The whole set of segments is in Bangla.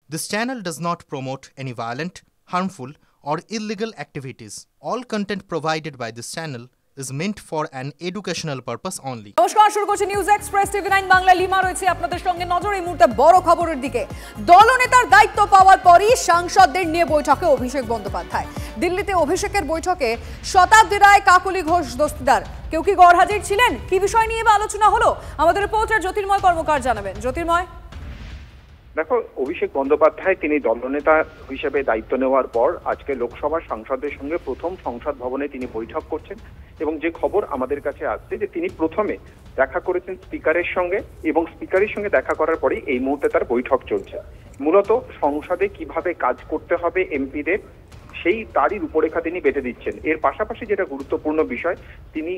This channel does not promote any violent, harmful, or illegal activities. All content provided by this channel is meant for an educational purpose only. নমস্কার, শুরু করছি news express TV 9 Bangla. Lima রয়েছে আপনাদের সঙ্গে। নজর এই মুহূর্তে বড় খবরের দিকে। দলনেতার দায়িত্ব পাওয়ার পরই সাংসদদের নিয়ে বৈঠকে অভিষেক বন্দ্যোপাধ্যায়। দিল্লিতে অভিষেকের বৈঠকে শতাব্দী রায়, কাকলি ঘোষ দস্তিদার কেউ কি গড়হাজির ছিলেন? কি বিষয় নিয়ে আলোচনা হলো? আমাদের রিপোর্টার জ্যোতির্ময় কর্মকার জানাবেন। জ্যোতির্ময়, দেখো, অভিষেক বন্দ্যোপাধ্যায় তিনি দলনেতা হিসেবে দায়িত্ব নেওয়ার পর আজকে লোকসভার সাংসদদের সঙ্গে প্রথম সংসদ ভবনে তিনি বৈঠক করছেন এবং যে খবর আমাদের কাছে আসছে যে তিনি প্রথমে দেখা করেছেন স্পিকারের সঙ্গে এবং স্পিকারের সঙ্গে দেখা করার পরেই এই মুহূর্তে তার বৈঠক চলছে। মূলত সংসদে কিভাবে কাজ করতে হবে এমপিদের সেই তারই রূপরেখা তিনি বেঁধে দিচ্ছেন। এর পাশাপাশি যেটা গুরুত্বপূর্ণ বিষয়, তিনি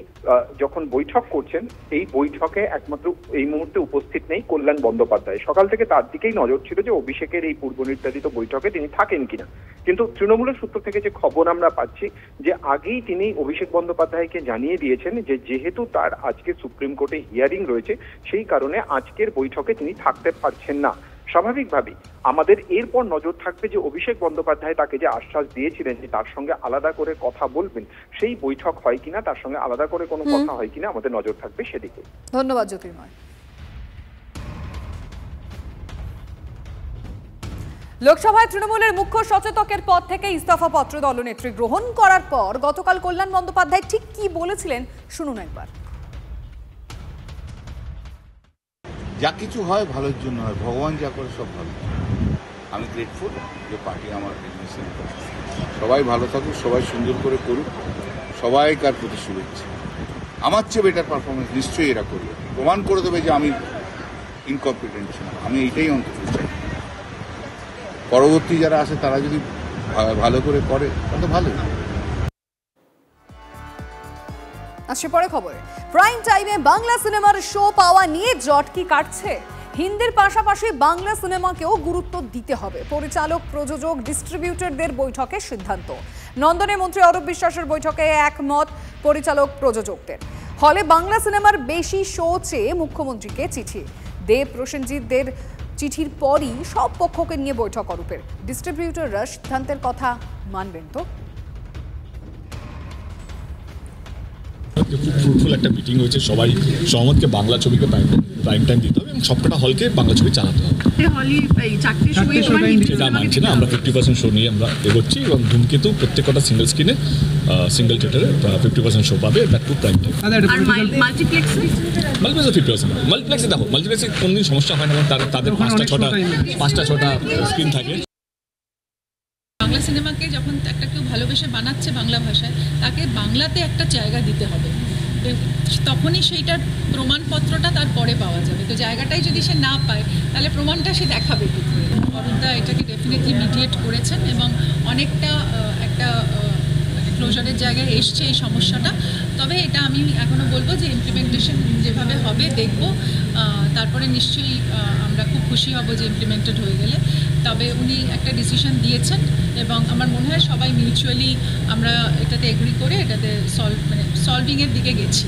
যখন বৈঠক করছেন এই বৈঠকে একমাত্র এই মুহূর্তে উপস্থিত নেই কল্যাণ বন্দ্যোপাধ্যায়। সকাল থেকে তার দিকেই নজর ছিল যে অভিষেকের এই পূর্ব নির্ধারিত বৈঠকে তিনি থাকেন কিনা, কিন্তু তৃণমূলের সূত্র থেকে যে খবর আমরা পাচ্ছি যে আগেই তিনি অভিষেক বন্দ্যোপাধ্যায়কে জানিয়ে দিয়েছেন যে যেহেতু তার আজকে সুপ্রিম কোর্টে হিয়ারিং রয়েছে সেই কারণে আজকের বৈঠকে তিনি থাকতে পারছেন না। স্বাভাবিকভাবেই আমাদের এরপর নজর থাকবে যে অভিষেক বন্দ্যোপাধ্যায় তাকে যে আশ্বাস দিয়েছিলেন যে তার সঙ্গে আলাদা করে কথা বলবেন, সেই বৈঠক হয় কিনা, তার সঙ্গে আলাদা করে কোনো কথা হয় কিনা, আমাদের নজর থাকবে সেদিকে। ধন্যবাদ জ্যোতির্ময়। লোকসভায় তৃণমূলের মুখ্য সচেতকের পদ থেকে ইস্তফাপত্র দলনেত্রী গ্রহণ করার পর গতকাল কল্যাণ বন্দ্যোপাধ্যায় ঠিক কি বলেছিলেন শুনুন একবার। যা কিছু হয় ভালোর জন্য হয়, ভগবান যা করে সব ভালো। আমি গ্রেটফুল যে পার্টি আমার সবাই ভালো থাকুক, সবাই সুন্দর করে করুক, সবাইকার প্রতি শুভেচ্ছা। আমার চেয়ে বেটার পারফরমেন্স নিশ্চয়ই এরা করবে, প্রমাণ করে দেবে যে আমি ইনকম্পিটেন্ট ছিলাম। আমি এইটাই অন্তত চাই। পরবর্তী যারা আসে তারা যদি ভালো করে করে তাহলে ভালো। আসছে পরে খবরে। প্রাইম টাইমে বাংলা সিনেমার শো পাওয়া নিয়ে জট কি কাটছে? হিন্দির পাশাপাশি বাংলা সিনেমাকেও গুরুত্ব দিতে হবে। পরিচালক, প্রযোজক, ডিস্ট্রিবিউটরদের বৈঠকে সিদ্ধান্ত। নন্দনে মন্ত্রী অরূপ বিশ্বাসের বৈঠকে একমত পরিচালক, প্রযোজকদের। হলে বাংলা সিনেমার বেশি শো চেয়ে মুখ্যমন্ত্রীকে চিঠি। দেব প্রসেনজিৎদের চিঠির পরই সব পক্ষকে নিয়ে বৈঠক অরূপের। ডিস্ট্রিবিউটররা সিদ্ধান্তের কথা মানবেন তো? খুব ফ্রুটফুল একটা মিটিং হয়েছে, সবাই সহমতকে বাংলা ছবিকে প্রাইম টাইম দিতে হবে এবং সবকটা হলকে বাংলা ছবি চালাতে হবে। সেটা মানছি না, আমরা 50% শো নিয়ে আমরা এগোচ্ছি এবং ধূমকেতু প্রত্যেকটা সিঙ্গেল স্ক্রিনে সিঙ্গেল থিয়েটারে 50% শো পাবে, দ্যাট টু প্রাইম টাইম। মাল্টিপ্লেক্সে 50%। মাল্টিপ্লেক্সে দেখো, মাল্টিপ্লেক্সে কোনদিন সমস্যা হয় না, তাদের 5টা-6টা স্ক্রিন থাকে। বাংলা সিনেমাকে যখন একটা কেউ ভালোবেসে বানাচ্ছে বাংলা ভাষায়, তাকে বাংলাতে একটা জায়গা দিতে হবে, তখনই সেইটার প্রমাণপত্রটা তার পরে পাওয়া যাবে। তো জায়গাটাই যদি সে না পায় তাহলে প্রমাণটা সে দেখাবে কি করে? অরুণদা এটাকে ডেফিনেটলি মিডিয়েট করেছেন এবং অনেকটা একটা ক্লোজারের জায়গায় এসছে এই সমস্যাটা। তবে এটা আমি এখনও বলবো যে ইমপ্লিমেন্টেশন যেভাবে হবে দেখব, তারপরে নিশ্চয়ই আমরা খুব খুশি হব যে ইমপ্লিমেন্টেড হয়ে গেলে। তবে উনি একটা ডিসিশন দিয়েছেন এবং আমার মনে হয় সবাই মিউচুয়ালি আমরা এটাতে এগ্রি করে এটাতে সলভিংয়ের দিকে গেছি।